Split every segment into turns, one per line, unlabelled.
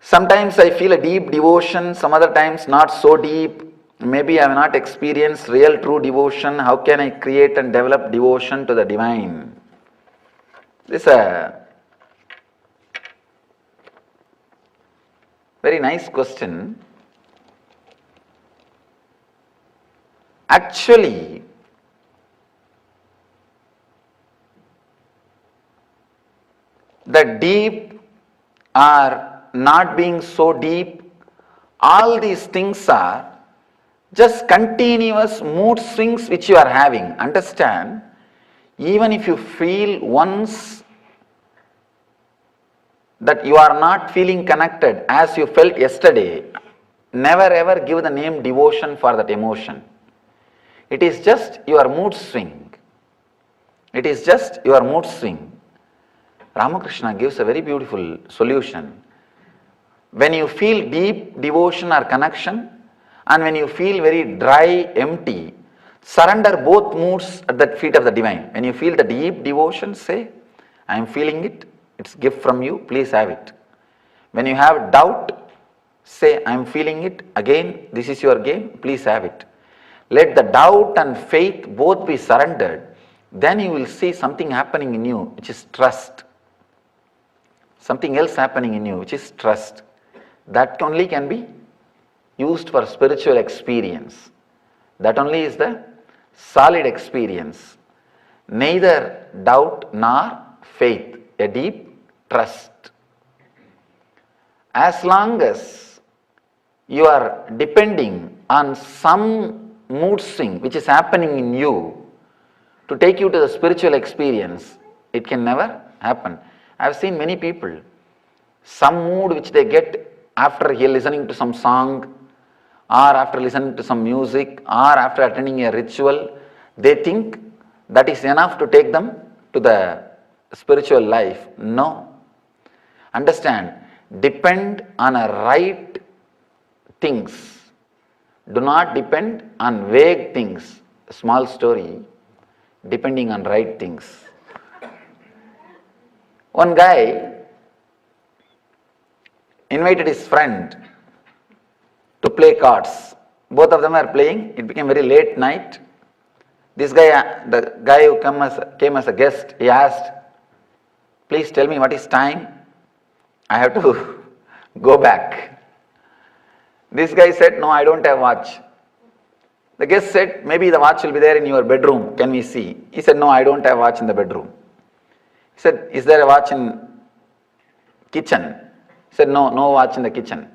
Sometimes I feel a deep devotion, some other times not so deep. Maybe I have not experienced real true devotion. How can I create and develop devotion to the divine? This is a very nice question. Actually, the deep or not being so deep, all these things are just continuous mood swings which you are having. Understand, even if you feel once that you are not feeling connected as you felt yesterday, never ever give the name devotion for that emotion. It is just your mood swing. It is just your mood swing. Ramakrishna gives a very beautiful solution. When you feel deep devotion or connection, and when you feel very dry, empty, surrender both moods at the feet of the divine. When you feel the deep devotion, say, I am feeling it, it's gift from you, please have it. When you have doubt, say, I am feeling it, again, this is your game, please have it. Let the doubt and faith both be surrendered, then you will see something happening in you, which is trust. Something else happening in you, which is trust. That only can be used for spiritual experience. That only is the solid experience. Neither doubt nor faith, a deep trust. As long as you are depending on some mood swing which is happening in you to take you to the spiritual experience, it can never happen. I have seen many people, some mood which they get after listening to some song, or after listening to some music, or after attending a ritual, they think that is enough to take them to the spiritual life. No. Understand, depend on a right things. Do not depend on vague things. A small story, depending on right things. One guy invited his friend to play cards. Both of them are playing. It became very late night. This guy, the guy who came as a guest, he asked, please tell me what is time? I have to go back. This guy said, no, I don't have watch. The guest said, maybe the watch will be there in your bedroom. Can we see? He said, no, I don't have watch in the bedroom. He said, is there a watch in kitchen? He said, no, no watch in the kitchen.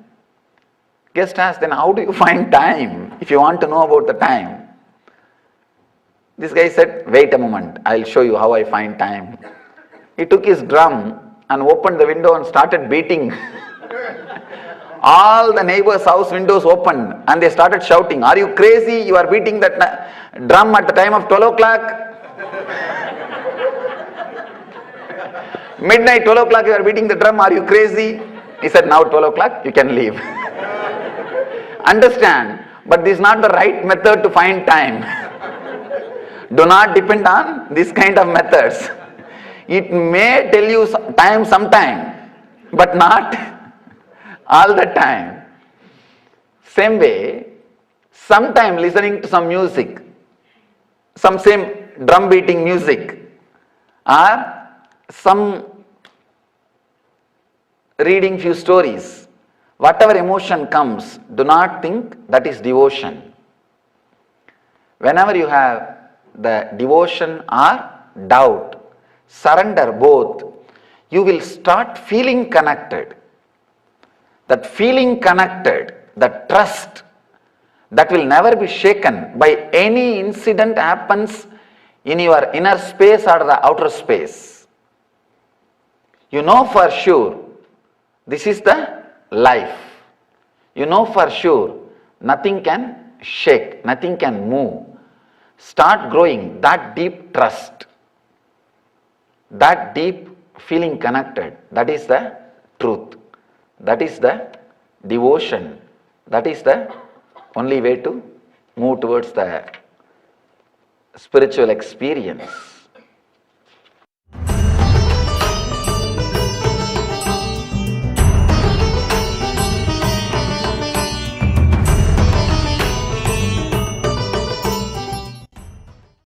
Guest asked, then how do you find time if you want to know about the time? This guy said, wait a moment, I'll show you how I find time. He took his drum and opened the window and started beating. All the neighbors' house windows opened and they started shouting, are you crazy? You are beating that drum at the time of 12 o'clock? Midnight, 12 o'clock, you are beating the drum, are you crazy? He said, now 12 o'clock, you can leave. Understand, but this is not the right method to find time. Do not depend on this kind of methods. It may tell you time sometime, but not all the time. Same way, sometime listening to some music, some same drum beating music, or some reading few stories, whatever emotion comes, do not think that is devotion. Whenever you have the devotion or doubt, surrender both, you will start feeling connected. That feeling connected, that trust, that will never be shaken by any incident happens in your inner space or the outer space. You know for sure, this is the life. You know for sure, nothing can shake, nothing can move. Start growing that deep trust, that deep feeling connected. That is the truth. That is the devotion. That is the only way to move towards the spiritual experience.